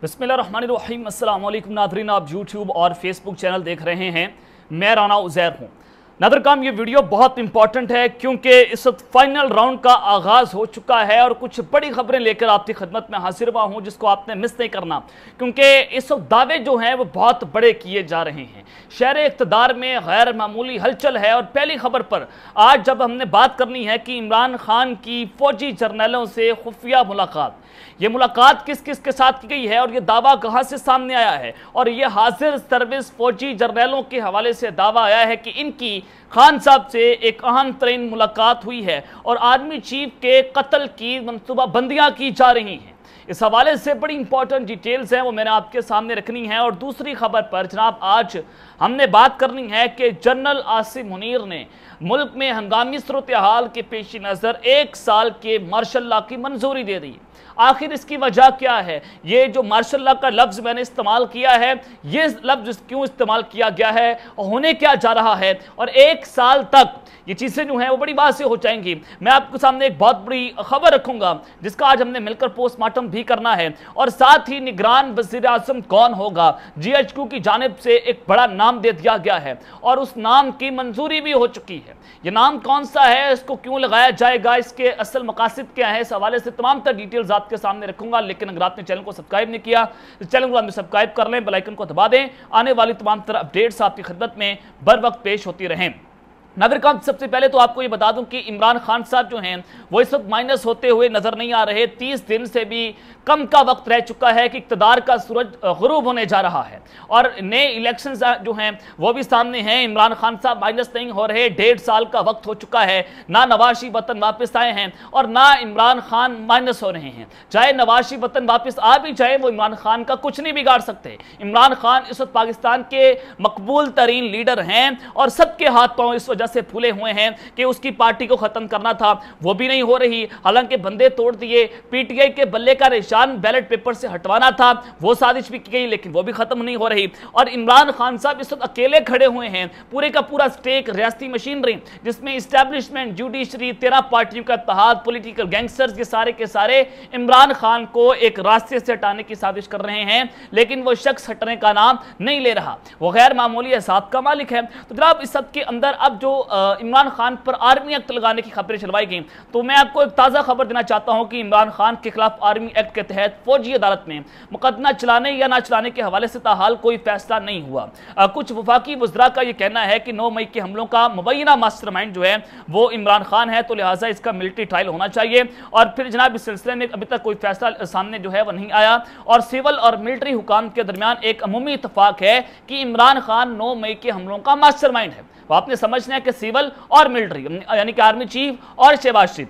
बिस्मिल्लाहिर्रहमानिर्रहीम। अस्सलाम वालेकुम नाज़रीन, आप यूट्यूब और फेसबुक चैनल देख रहे हैं। मैं राना उज़ैर हूँ। नादर काम, ये वीडियो बहुत इंपॉर्टेंट है क्योंकि इस वक्त फाइनल राउंड का आगाज़ हो चुका है और कुछ बड़ी खबरें लेकर आपकी खिदमत में हाजिर हुआ हूँ जिसको आपने मिस नहीं करना, क्योंकि इस वक्त दावे जो हैं वो बहुत बड़े किए जा रहे हैं। शहर इक़्तिदार में गैर मामूली हलचल है और पहली खबर पर आज जब हमने बात करनी है कि इमरान खान की फौजी जर्नलों से खुफिया मुलाकात, ये मुलाकात किस किस के साथ की गई है और ये दावा कहाँ से सामने आया है। और ये हाजिर सर्विस फौजी जर्नलों के हवाले से दावा आया है कि इनकी खान साहब से एक अहम तरीन मुलाकात हुई है और आर्मी चीफ के कत्ल की मनसूबाबंदियाँ की जा रही हैं। इस हवाले से बड़ी इंपॉर्टेंट डिटेल्स हैं, वो मैंने आपके सामने रखनी है। और दूसरी खबर पर जनाब आज हमने बात करनी है कि जनरल आसिम मुनीर ने मुल्क में हंगामी सूरत हाल के पेश नज़र 1 साल के मार्शल लॉ की मंजूरी दे दी। आखिर इसकी वजह क्या है? ये जो मार्शल लॉ का लफ्ज़ मैंने इस्तेमाल किया है, ये लफ्ज़ क्यों इस्तेमाल किया गया है, होने क्या जा रहा है, और 1 साल तक ये चीज़ें जो हैं वो बड़ी बात से हो जाएंगी। मैं आपके सामने एक बहुत बड़ी खबर रखूंगा जिसका आज हमने मिलकर पोस्टमार्टम भी करना है, और साथ ही निगरान वज़ीर आज़म कौन होगा, GHQ की जानिब से एक बड़ा नाम दे दिया गया है और उस नाम की मंजूरी भी हो चुकी है। ये नाम कौन सा है, इसको क्यों लगाया जाएगा, इसके असल मकासद क्या है, इस हवाले से तमाम तर डिटेल्स आपके सामने रखूंगा। लेकिन अगर आपने चैनल को सब्सक्राइब नहीं किया तो चैनल को सब्सक्राइब कर लें, बेल आइकन को दबा दें। आने वाली तमाम तरह अपडेट्स आपकी खिदमत में बर वक्त पेश होती रहें। नाज़िर काम, सबसे पहले तो आपको ये बता दूं कि इमरान खान साहब जो हैं वो इस वक्त माइनस होते हुए नजर नहीं आ रहे। 30 दिन से भी कम का वक्त रह चुका है कि इक़्तिदार का सूरज गुरूब होने जा रहा है और नए इलेक्शन जो हैं वो भी सामने हैं। इमरान खान साहब माइनस नहीं हो रहे, 1.5 साल का वक्त हो चुका है, ना नवाज शरीफ वतन वापस आए हैं और ना इमरान खान माइनस हो रहे हैं। चाहे नवाज शरीफ वतन वापस आ भी जाए, वो इमरान खान का कुछ नहीं बिगाड़ सकते। इमरान खान इस वक्त पाकिस्तान के मकबूल तरीन लीडर हैं और सबके हाथ पांव इस वजह से फूले हुए हैं कि उसकी पार्टी को खत्म करना था, वो भी नहीं हो रही। हालांकि बंदे तोड़ दिए, PTI के बल्ले का निशान बैलेट पेपर से हटवाना था, वो साजिश भी की गई लेकिन वो भी खत्म नहीं हो रही। और इमरान खान साहब इस वक्त अकेले खड़े हुए हैं। पूरे का पूरा स्टेक रियासती मशीनरी जिसमें इस्टेब्लिशमेंट, जुडिशरी, 13 पार्टियों का इत्तेहाद, पॉलिटिकल गैंगस्टर्स, ये सारे के सारे इमरान खान को एक रास्ते से हटाने की साजिश कर रहे हैं, लेकिन वो शख्स हटने का नाम नहीं ले रहा। वो गैर मामूली हिसाब का मालिक है। तो जनाब इस सब के अंदर अब जो इमरान खान पर आर्मी एक्ट लगाने की खबरें चलवाई गई, तो मैं आपको एक ताज़ा खबर देना चाहता हूं कि इमरान खान के खिलाफ आर्मी एक्ट के तहत फौजी अदालत में मुकदमा चलाने या ना चलाने के हवाले से ताहाल कोई फैसला नहीं हुआ। कुछ वफाकी वज़रा का यह कहना है कि 9 मई के हमलों का मुबैना मास्टरमाइंड जो है वो इमरान खान है, तो लिहाजा इसका मिलिट्री ट्रायल होना चाहिए। और फिर जनाब इस सिलसिले में अभी तक कोई फैसला सामने जो है वह नहीं आया और सिविल और मिलिट्री हुकाम के दरमियान एक अमूमी इतफाक है कि इमरान खान 9 मई के हमलों का मास्टरमाइंड है। वो आपने समझना है कि सिविल और मिलिट्री यानी कि आर्मी चीफ और शहबाज शरीफ,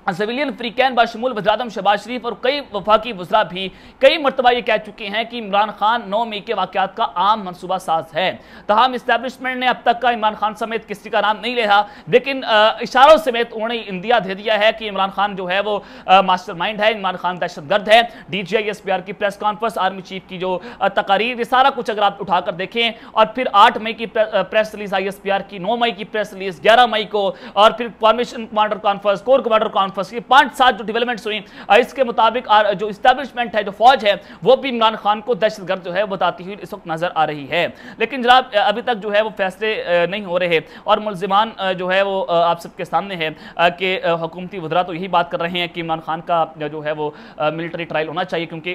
सिविलियन फ्रीकैन बाशमूल वज़ीर-ए-आज़म शहबाज शरीफ और कई वफाकी वज़रा भी कई मरतबा ये कह चुके हैं कि इमरान खान 9 मई के वाक़यात का आम मनसूबा साज है। तमाम इस्टेब्लिशमेंट ने अब तक का इमरान खान समेत किसी का नाम नहीं लिया, लेकिन इशारों समेत उन्होंने इंदिया दे दिया है कि इमरान खान जो है वो मास्टरमाइंड है, इमरान खान दहशतगर्द है। DGI SPR की प्रेस कॉन्फ्रेंस, आर्मी चीफ की जो तकारीर, ये सारा कुछ अगर आप उठाकर देखें, और फिर 8 मई की प्रेस रिलीज ISPR की, 9 मई की प्रेस रिलीज, 11 मई को, और फिर formation commander conference, core commander conference, ये 5-7 जो डेवलपमेंट्स हुई, इसके मुताबिक जो इस्टेब्लिशमेंट है, जो फौज है, वो भी इमरान खान को दहशतगर्द जो है बताती हुई इस वक्त नजर आ रही है। लेकिन जनाब अभी तक जो है वो फैसले नहीं हो रहे और मुल्जिमान जो है वो आप सबके सामने है कि हुकूमती वज़रा तो यही बात कर रहे हैं कि इमरान खान का जो है वो मिलिट्री ट्रायल होना चाहिए, क्योंकि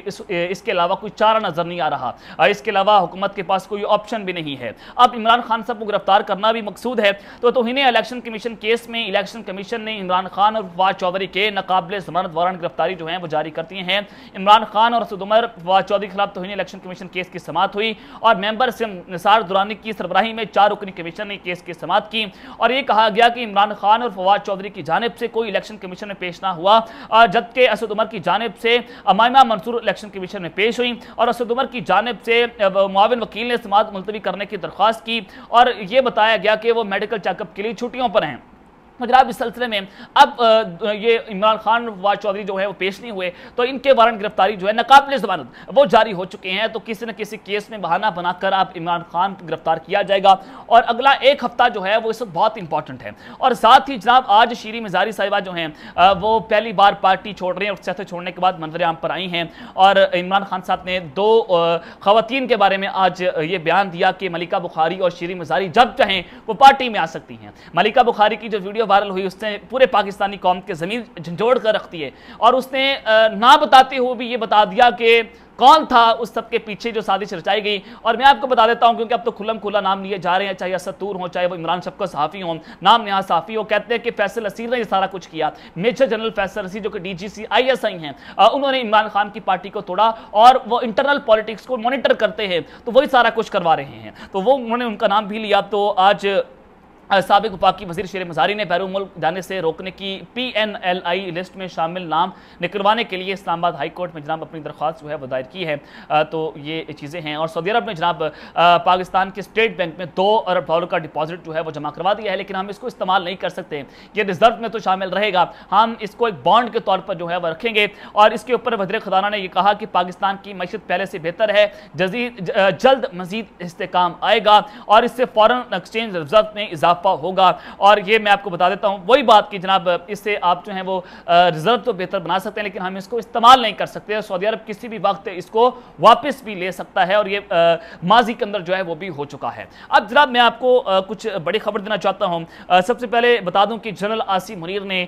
इसके अलावा कोई चारा नजर नहीं आ रहा। इसके अलावा हुकूमत के पास कोई ऑप्शन भी नहीं है। अब इमरान खान साहब को गिरफ्तार करना भी मकसूद है, तो तौहीन इलेक्शन कमीशन केस में इलेक्शन कमीशन ने इमरान खान और फवाद चौधरी के नाकाबिले ज़मानत वारंट गिरफ्तारी जो है वो जारी करती हैं। इमरान खान और असद उमर, फवाद चौधरी के खिलाफ तौहीन इलेक्शन कमीशन केस की समाअत हुई और मेंबर निसार दुरानी की सरबराही में 4 रुकनी कमीशन ने केस की समाअत की और ये कहा गया कि इमरान खान और फवाद चौधरी की जानिब से कोई इलेक्शन कमीशन में पेश ना हुआ, जबकि असद उमर की जानिब से अमाइमा मंसूर इलेक्शन कमीशन में पेश हुई और असद उमर की जानिब से मुआविन वकील ने समाअत मुलतवी करने की दरख्वास्त की और यह बताया गया कि वो मेडिकल चेकअप के लिए छुट्टियों पर हैं। तो जनाब इस सिलसिले में अब ये इमरान खान फवाद चौधरी जो है वो पेश नहीं हुए, तो इनके वारंट गिरफ्तारी जो है नाकाबिले ज़मानत वो जारी हो चुके हैं। तो किसी न किसी केस में बहाना बनाकर आप इमरान खान को गिरफ्तार किया जाएगा और अगला एक हफ्ता जो है वो इस वक्त बहुत इंपॉर्टेंट है। और साथ ही जनाब आज शीरी मिजारी साहिबा जो हैं वो पहली बार पार्टी छोड़ रही हैं और सियासत छोड़ने के बाद मंजर आम पर आई हैं। और इमरान खान साहब ने दो खवातीन के बारे में आज ये बयान दिया कि मलिका बुखारी और शीरी मिजारी जब चाहें वो पार्टी में आ सकती हैं। मलिका बुखारी की जो वीडियो वायरल हुई उसने पूरे पाकिस्तानी कौम के ज़मीन झंझोड़ कर रख दी है और उसने ना बताते हुए भी ये बता दिया कि कौन था उस सब के पीछे जो साजिश रचाई गई। और मैं आपको बता देता हूं क्योंकि अब तो खुल्लम खुल्ला नाम लिए जा रहे हैं, चाहे असद तूर हो, चाहे वो इमरान शफकत सहाफ़ी हो, नाम नहा सहाफ़ी हो, कहते हैं कि फैसल असीर ने ये सारा कुछ किया। मेजर जनरल फैसल असीर जो कि DGC ISI हैं, उन्होंने इमरान खान की पार्टी को तोड़ा और वो इंटरनल पॉलिटिक्स को मॉनिटर करते हैं, तो वही सारा कुछ करवा रहे हैं। तो वो उन्होंने उनका नाम भी लिया। तो आज साबिक वफाकी वज़ीर शेर मज़ारी ने बैरून मुल्क जाने से रोकने की PNLI लिस्ट में शामिल नाम निकलवाने के लिए इस्लामाबाद हाई कोर्ट में जनाब अपनी दरख्वास्त जो है वो दायर की है। तो ये चीज़ें हैं। और सऊदी अरब ने जनाब पाकिस्तान के स्टेट बैंक में $2 अरब का डिपॉजिट जो है वो जमा करवा दिया है, लेकिन हम इसको इस्तेमाल नहीं कर सकते। ये रिजर्व में तो शामिल रहेगा, हम इसको एक बॉन्ड के तौर पर जो है वह रखेंगे। और इसके ऊपर वज़ीर ख़जाना ने यह कहा कि पाकिस्तान की मैशत पहले से बेहतर है, जल्द मज़ीद इस्तेकाम आएगा और इससे फॉरेन एक्सचेंज रिजर्व में इजाफा होगा। और ये मैं आपको बता देता हूं वही बात कि जनाब इससे आप जो है वो रिजर्व तो बेहतर बना सकते हैं, लेकिन हम इसको इस्तेमाल नहीं कर सकते। सऊदी अरब किसी भी वक्त इसको वापस भी ले सकता है और ये माजी के अंदर जो है वो भी हो चुका है। अब जनाब मैं आपको कुछ बड़ी खबर देना चाहता हूं। सबसे पहले बता दूं कि जनरल आसिम मुनीर ने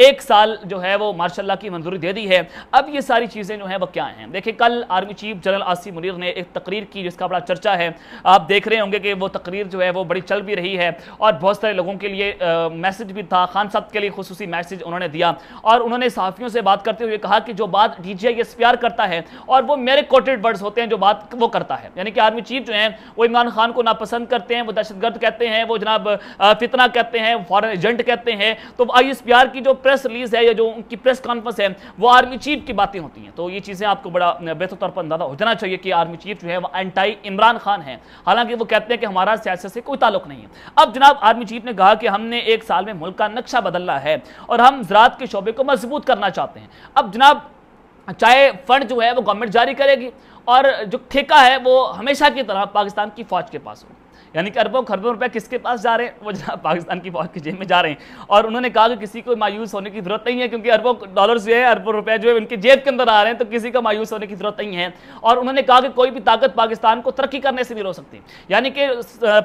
1 साल जो है वो मार्शल की मंजूरी दे दी है। अब ये सारी चीजें जो है वो क्या हैं, देखिए कल army chief general Asim Munir ने एक तकरीर की जिसका बड़ा चर्चा है। आप देख रहे होंगे कि वो तकरीर जो है वो बड़ी चल भी रही है और बहुत सारे लोगों के लिए मैसेज भी था। खान साहब के लिए खुसूसी मैसेज उन्होंने दिया और उन्होंने सहाफियों से बात करते हुए कहा कि जो बात DGI SPR करता है और वो मेरे कोटेड वर्ड्स होते हैं जो बात वो करता है, यानी कि आर्मी चीफ जो है वो इमरान खान को नापसंद करते हैं, वो दहशतगर्द कहते हैं, वो जनाब फितना कहते हैं, फॉरेन एजेंट कहते हैं। तो ISPR की जो प्रेस रिलीज है या जो उनकी प्रेस कॉन्फ्रेंस है वो आर्मी चीफ की बातें होती हैं। तो ये चीज़ें आपको बड़ा बेहतर तौर पर अंदाजा हो जाना चाहिए कि आर्मी चीफ जो है वो एंटी इमरान खान है, हालांकि वो कहते हैं कि हमारा सियासत से कोई ताल्लुक नहीं है। अब जनाब आर्मी चीफ ने कहा कि हमने 1 साल में मुल्क का नक्शा बदलना है और हम ज़राअत के शोबे को मजबूत करना चाहते हैं। अब जनाब चाहे फंड जो है वो गवर्नमेंट जारी करेगी और जो ठेका है वो हमेशा की तरह पाकिस्तान की फौज के पास हो, यानी कि अरबों खरबों रुपए किसके पास जा रहे हैं, वो जनाब पाकिस्तान की फौज की जेब में जा रहे हैं। और उन्होंने कहा कि किसी को मायूस होने की जरूरत नहीं है क्योंकि अरबों डॉलर जो है, अरबों रुपए जो है उनकी जेब के अंदर आ रहे हैं, तो किसी का मायूस होने की जरूरत नहीं है। और उन्होंने कहा कि कोई भी ताकत पाकिस्तान को तरक्की करने से नहीं रोक सकती, यानी कि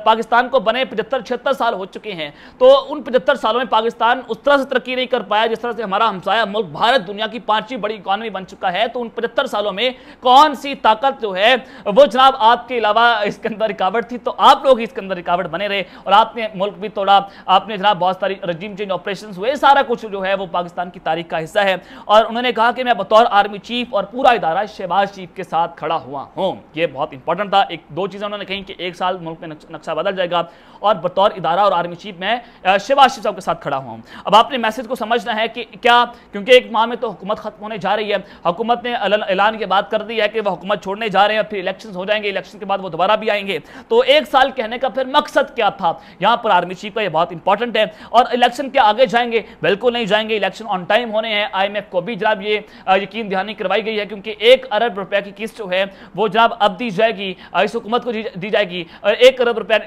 पाकिस्तान को बने 75-76 साल हो चुके हैं, तो उन 75 सालों में पाकिस्तान उस तरह से तरक्की नहीं कर पाया जिस तरह से हमारा हमसाया मुल्क भारत दुनिया की 5वीं बड़ी इकॉनमी बन चुका है। तो उन 75 सालों में कौन सी ताकत जो है वो जनाब आपके अलावा इसके अंदर रिकावट थी, तो आप लोग इसके अंदर रिकावट बने रहे और आपने मुल्क भी तोड़ा, आपने जनाब बहुत सारी रजीम चेंज ऑपरेशंस हुए, सारा कुछ जो है वो पाकिस्तान की तारीख का हिस्सा है। और उन्होंने कहा कि मैं बतौर आर्मी चीफ और पूरा इदारा शहबाज चीफ के साथ खड़ा हुआ हूं। ये बहुत इंपॉर्टेंट था। एक दो चीजें उन्होंने कही कि 1 साल मुल्क में नक्शा बदल जाएगा और बतौर इदारा और आर्मी चीफ में शहबाज चीफ साहब के साथ खड़ा हुआ हूं। अब आपने मैसेज को समझना है कि क्या, क्योंकि 1 माह में तो हुकूमत खत्म होने जा रही है, हुकूमत ने ऐलान के बाद कर दी है कि वह हुकूमत छोड़ने जा रहे हैं, फिर इलेक्शन हो जाएंगे, इलेक्शन के बाद वो दोबारा भी आएंगे। तो 1 साल कहने का फिर मकसद क्या था यहां पर आर्मी चीफ का, ये बहुत इंपॉर्टेंट है। और इलेक्शन के आगे जाएंगे, बिल्कुल नहीं जाएंगे, इलेक्शन ऑन टाइम होने हैं। IMF को भी जनाब ये यकीन दहानी करवाई गई है क्योंकि 1 अरब रुपए की किस्त जो है वो जनाब अब दी जाएगी, इस हुकूमत को दी जाएगी, 1 अरब रुपए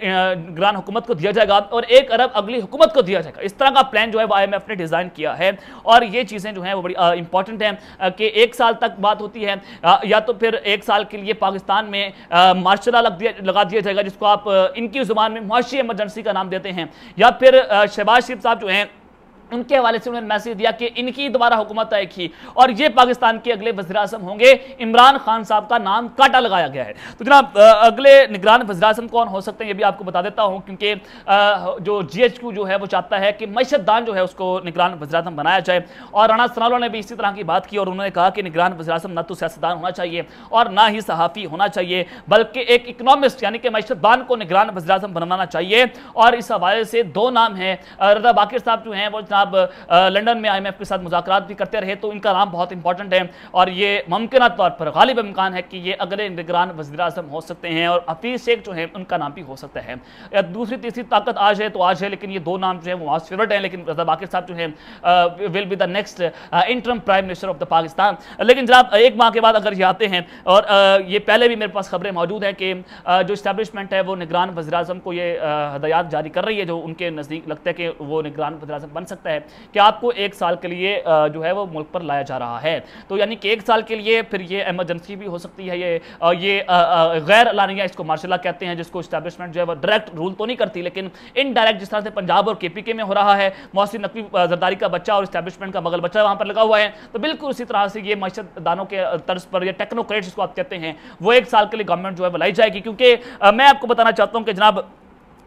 ग्रान हुकूमत को दिया जाएगा और 1 अरब अगली हुकूमत को दिया जाएगा। इस तरह का प्लान जो है वो IMF ने डिजाइन किया है और ये चीजें जो है वो बड़ी इंपॉर्टेंट है कि 1 साल तक बात होती है, या तो फिर 1 साल के लिए पाकिस्तान में मार्शल लॉ लगा दिया जाएगा जिसको आप इनकी जुबान में मुआशी इमरजेंसी का नाम देते हैं, या फिर शहबाज शरीफ साहब जो हैं उनके हवाले से उन्होंने मैसेज दिया कि इनकी दोबारा हुकूमत आएगी और ये पाकिस्तान के अगले वज़ीर आज़म होंगे। इमरान खान साहब का नाम काटा लगाया गया है। तो जनाब अगले निगरान वज़ीर आज़म कौन हो सकते हैं ये भी आपको बता देता हूं, क्योंकि जो GHQ जो है वो चाहता है कि मईशतदान जो है उसको निगरान वज़ीर आज़म बनाया जाए। और राना सनाउल्लाह ने भी इसी तरह की बात की और उन्होंने कहा कि निगरान वज़ीर आज़म न तो सियासतदान होना चाहिए और ना ही सहाफ़ी होना चाहिए, बल्कि एक इकनॉमिस्ट यानी कि मईशतदान को निगरान वज़ीर आज़म बनाना चाहिए। और इस हवाले से 2 नाम हैं, रज़ा बाकिर साहब जो हैं वो जनाब लंदन में IMF के साथ मुज़ाकरात भी करते रहे, तो इनका नाम बहुत इंपॉर्टेंट है और ये मुमकिन तौर पर गालिब इम्कान है कि ये अगले निगरान वज़ीर-ए-आज़म हो सकते हैं और हफीज़ शेख जो है उनका नाम भी हो सकता है। या दूसरी तीसरी ताकत आज है तो आज है, लेकिन ये दो नाम जो है वो आज फेवरेट हैं, लेकिन रज़ा बाक़िर साहब जो है will be the next interim prime minister of the Pakistan. लेकिन जनाब एक माह के बाद अगर ये आते हैं और ये पहले भी मेरे पास खबरें मौजूद हैं कि जो इस्टेब्लिशमेंट है वो निगरान वज़ीर-ए-आज़म को ये हदायत जारी कर रही है, जो उनके नज़दीक लगता है कि वो निगरान वज़ीर-ए-आज़म बन सकता है कि आपको 1 साल के लिए जो है वो मुल्क पर लाया जा रहा है। तो यानी कि 1 साल के लिए, फिर ये एमरजेंसी भी हो सकती है, ये गैर एलानिया इसको मार्शल लॉ कहते हैं, जिसको इस्टेब्लिशमेंट जो है वो डायरेक्ट रूल तो नहीं करती लेकिन इनडायरेक्ट, जिस तरह से पंजाब और KPK में हो रहा है, मोहसिन नकवी जरदारी का बच्चा और इस्टेब्लिशमेंट का बगल बच्चा वहां पर लगा हुआ है, तो बिल्कुल उसी तरह से ये मईशतदानों के तर्ज पर, या टेक्नोक्रेट्स जिसको आप कहते हैं, वो 1 साल के लिए गवर्नमेंट जो है बुलाई जाएगी। क्योंकि मैं आपको बताना चाहता हूं कि जनाब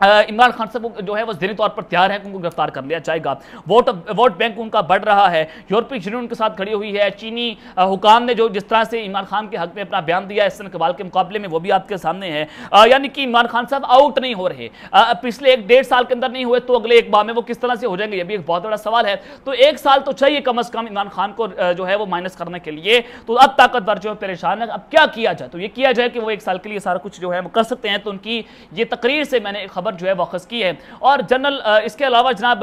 इमरान खान साहब जो है वो ज़हनी तौर पर तैयार है कि उनको गिरफ्तार कर लिया जाएगा। वोट बैंक उनका बढ़ रहा है, यूरोपीय यूनियन के साथ खड़ी हुई है, चीनी हुकाम ने जो जिस तरह से इमरान खान के हक में अपना बयान दिया एहसन इकबाल के मुकाबले में, वो भी आपके सामने है। यानी कि इमरान खान साहब आउट नहीं हो रहे, पिछले 1-1.5 साल के अंदर नहीं हुए तो अगले 1 माह में वो किस तरह से हो जाएंगे, ये भी एक बहुत बड़ा सवाल है। तो 1 साल तो चाहिए कम अज़ कम इमरान खान को जो है वो माइनस करने के लिए। तो अब ताकतवर जो है परेशान है, अब क्या किया जाए? तो ये किया जाए कि वो 1 साल के लिए सारा कुछ जो है वो कर सकते हैं। तो उनकी ये तकरीर से मैंने एक खबर जो है वो अखज़ की है। और जनरल इसके अलावा जनाब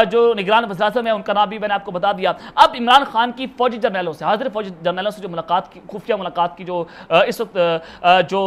जो निगरान वज़ीर-ए-आज़म है उनका नाम भी मैंने आपको बता दिया। अब इमरान खान की फौजी जर्नलों से, हाजिर फौजी जर्नलों से जो मुलाकात की, खुफिया मुलाकात की जो इस वक्त जो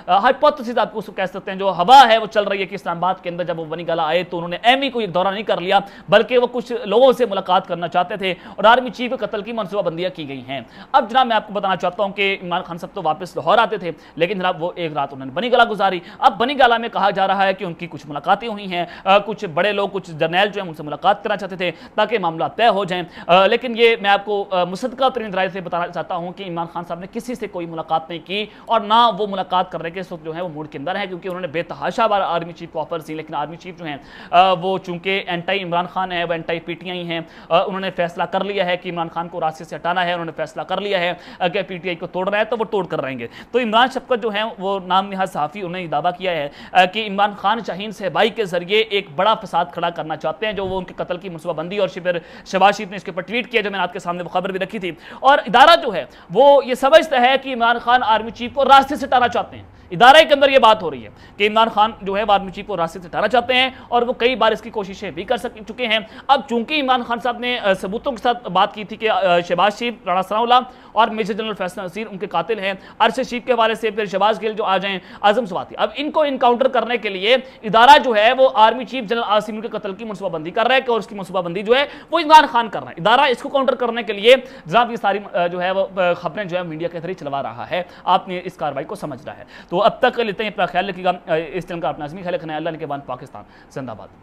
हाइपोथेसिस आपको उसको कह सकते हैं, जो हवा है वो चल रही है कि इस्लामाबाद के अंदर जब वो बनी गला आए तो उन्होंने एमी को एक दौरा नहीं कर लिया, बल्कि वो कुछ लोगों से मुलाकात करना चाहते थे और आर्मी चीफ के कत्ल की मनसूबाबंदियां की गई हैं। अब जनाब मैं आपको बताना चाहता हूं कि इमरान खान साहब तो वापस लाहौर आते थे, लेकिन जनाब वो एक रात उन्होंने बनी गला गुजारी। अब बनी गला में कहा जा रहा है कि उनकी कुछ मुलाकातें हुई हैं, कुछ बड़े लोग, कुछ जर्नैल जो है उनसे मुलाकात करना चाहते थे ताकि मामला तय हो जाए। लेकिन ये मैं आपको मुसद्दक़ा तरीन राय से बताना चाहता हूं कि इमरान खान साहब ने किसी से कोई मुलाकात नहीं की और ना वो मुलाकात करने के इस वक्त जो है वो मूड के अंदर है, क्योंकि उन्होंने बेतहाशा बार आर्मी चीफ को ऑफर दी, लेकिन आर्मी चीफ जो है वो चूंकि एंटी इमरान खान है, वो एंटी PTI हैं, उन्होंने फैसला कर लिया है कि इमरान खान को रास्ते से हटाना है। उन्होंने फैसला कर लिया है कि PTI को तोड़ना है तो वो तोड़ कर रहेंगे। तो इमरान शफकत जो है वो नाम निहाद सहाफ़ी, उन्होंने दावा किया है कि इमरान खान शाहीन सहबाई के जरिए एक बड़ा फसाद खड़ा करना चाहते हैं, जो वो उनके कत्ल की मनसूबाबंदी, और फिर शहबाज शरीफ ने इसके ऊपर ट्वीट किया, जो मैंने आपके सामने वो खबर भी रखी थी। और इदारा जो है वो ये समझता है कि इमरान खान आर्मी चीफ को रास्ते से हटाना चाहते हैं। इदारे के अंदर ये बात हो रही है कि इमरान खान जो है आर्मी चीफ को रास्ते से हटाना चाहते हैं और वो कई बार इसकी कोशिशें भी कर चुके हैं। अब चूंकि इमरान खान साहब ने सबूतों के साथ बात की थी कि शहबाज शरीफ, राणा सनाउल्लाह और मेजर जनरल फैसल नसीर उनके कातिल हैं, अरशद शरीफ के हवाले से फिर शहबाज गिल जो आ जाएं, आजम स्वाति, अब इनको इनकाउंटर करने के लिए इदारा जो है वो आर्मी चीफ जनरल आसिम के कत्ल की मनसूबाबंदी कर रहा है और उसकी मनसूबाबंदी जो है वो इमरान खान कर रहा है। इदारा इसको काउंटर करने के लिए जनाब ये सारी जो है वो खबरें जो है मीडिया के जरिए चलवा रहा है। आपने इस कार्रवाई को समझना है। तो अब तक लेते हैं, अपना ख्याल रखिएगा। इस चैनल का अपना ख्याल रखना है। अल्लाह ने के बाद पाकिस्तान जिंदाबाद।